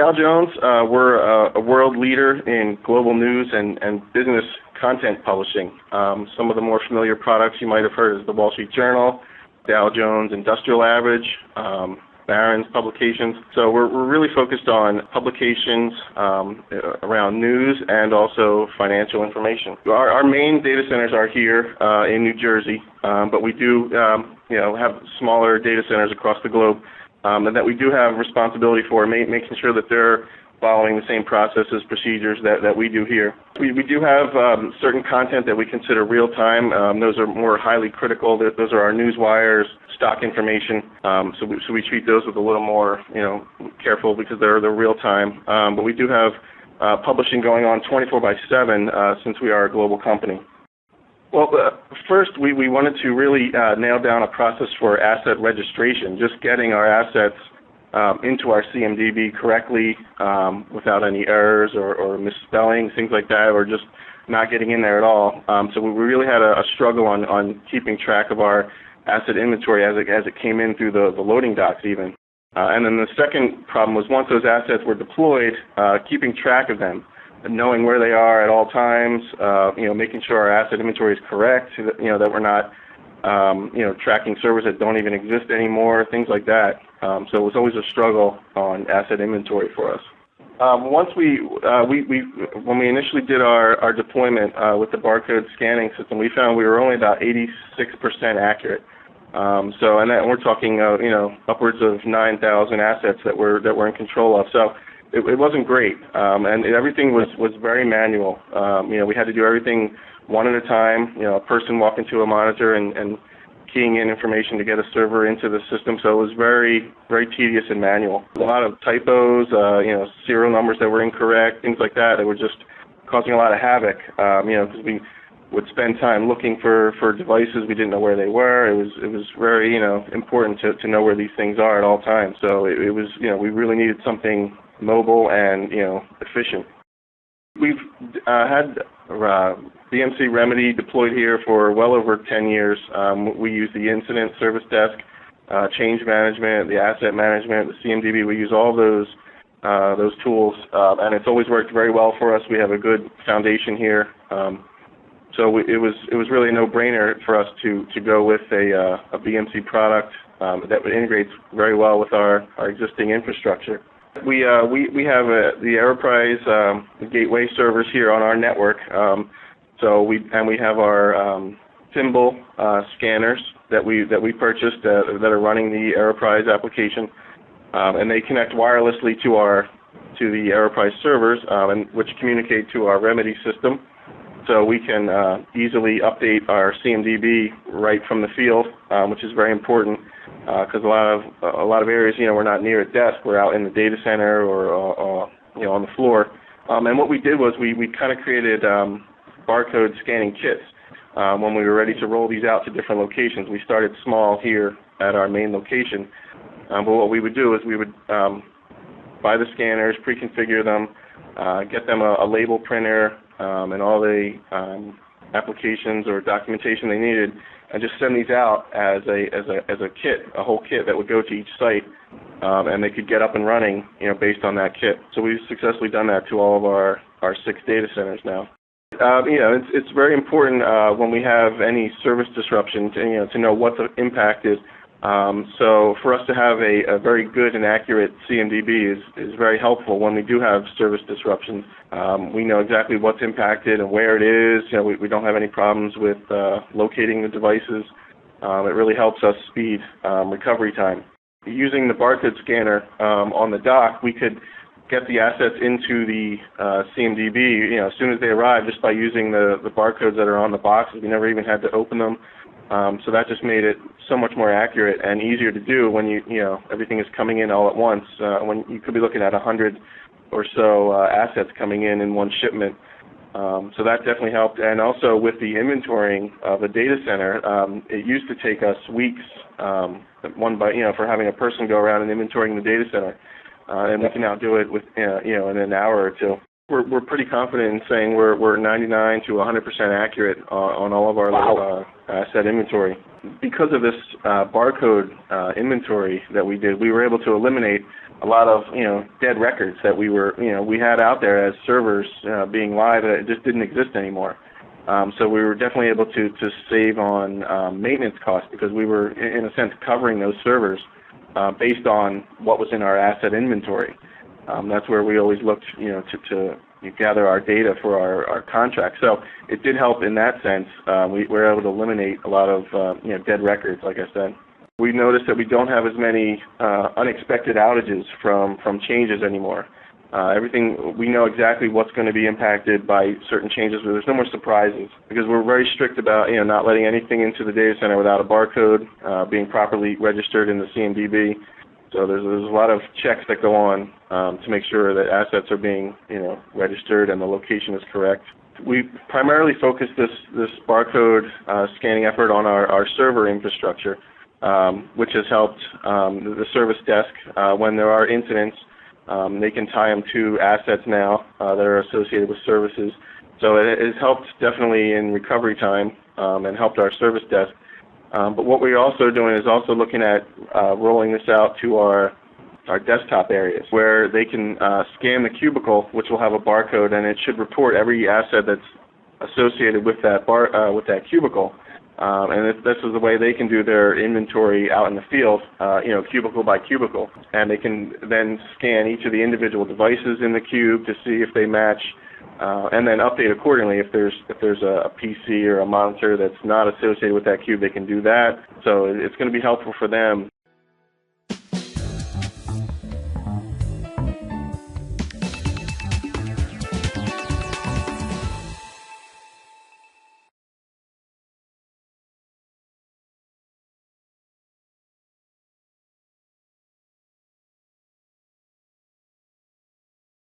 Dow Jones, we're a world leader in global news and business content publishing. Some of the more familiar products you might have heard is the Wall Street Journal, Dow Jones Industrial Average, Barron's publications. So we're really focused on publications around news and also financial information. Our main data centers are here in New Jersey, but we do have smaller data centers across the globe, and that we do have responsibility for making sure that they're following the same processes, procedures that we do here. We do have certain content that we consider real time. Those are more highly critical. Those are our news wires, stock information. So we treat those with a little more careful because they're real time. But we do have publishing going on 24/7 since we are a global company. Well, first we wanted to really nail down a process for asset registration, just getting our assets into our CMDB correctly without any errors or misspellings, things like that, or just not getting in there at all. So we really had a struggle on keeping track of our asset inventory as it came in through the loading docks even. And then the second problem was once those assets were deployed, keeping track of them, knowing where they are at all times, making sure our asset inventory is correct, that we're not tracking servers that don't even exist anymore, things like that. So it was always a struggle on asset inventory for us. Once when we initially did our deployment with the barcode scanning system, we found we were only about 86% accurate. And we're talking upwards of 9,000 assets that we're in control of. So it wasn't great, and everything was very manual. We had to do everything one at a time. A person walking to a monitor and keying in information to get a server into the system. So it was very, very tedious and manual. A lot of typos, serial numbers that were incorrect, things like that. That were just causing a lot of havoc. Because we would spend time looking for devices. We didn't know where they were. It was very important to know where these things are at all times. So it was we really needed something mobile and efficient. We've had BMC Remedy deployed here for well over 10 years. We use the incident service desk, change management, the asset management, the CMDB. We use all those tools, and it's always worked very well for us. We have a good foundation here. So it was really a no-brainer for us to go with a BMC product that integrates very well with our existing infrastructure. We have the Enterprise gateway servers here on our network. So we have our Thimble scanners that we purchased that are running the Enterprise application, and they connect wirelessly to the Enterprise servers, which communicate to our Remedy system. So we can easily update our CMDB right from the field, which is very important because a lot of areas we're not near a desk. We're out in the data center or on the floor. And what we did was we kind of created barcode scanning kits when we were ready to roll these out to different locations. We started small here at our main location, but what we would do is we would buy the scanners, pre-configure them, get them a label printer and all the applications or documentation they needed, and just send these out as a kit, a whole kit that would go to each site, and they could get up and running, based on that kit. So we've successfully done that to all of our 6 data centers now. It's very important when we have any service disruption to know what the impact is. So for us to have a very good and accurate CMDB is very helpful when we do have service disruptions. We know exactly what's impacted and where it is. We don't have any problems with locating the devices. It really helps us speed recovery time. Using the barcode scanner on the dock, we could get the assets into the CMDB as soon as they arrive just by using the barcodes that are on the boxes. We never even had to open them. So that just made it so much more accurate and easier to do when everything is coming in all at once. When you could be looking at 100 or so assets coming in one shipment. So that definitely helped. And also with the inventorying of a data center, it used to take us weeks, for having a person go around and inventorying the data center, and we can now do it with in an hour or two. We're pretty confident in saying we're 99 to 100% accurate on all of our asset inventory. Because of this barcode inventory that we did, we were able to eliminate a lot of dead records that we had out there as servers being live that just didn't exist anymore. So we were definitely able to save on maintenance costs because we were in a sense covering those servers based on what was in our asset inventory. That's where we always looked to gather our data for our contracts. So it did help in that sense. We were able to eliminate a lot of dead records, like I said. We noticed that we don't have as many unexpected outages from changes anymore. Everything, we know exactly what's going to be impacted by certain changes, but there's no more surprises because we're very strict about not letting anything into the data center without a barcode, being properly registered in the CMDB. So there's a lot of checks that go on to make sure that assets are being registered and the location is correct. We primarily focus this barcode scanning effort on our server infrastructure, which has helped the service desk when there are incidents. They can tie them to assets now that are associated with services. So it has helped definitely in recovery time and helped our service desk. But what we're also doing is also looking at rolling this out to our desktop areas where they can scan the cubicle, which will have a barcode, and it should report every asset that's associated with that cubicle. And this is the way they can do their inventory out in the field, cubicle by cubicle. And they can then scan each of the individual devices in the cube to see if they match, and then update accordingly. If there's a PC or a monitor that's not associated with that cube, they can do that. So it's going to be helpful for them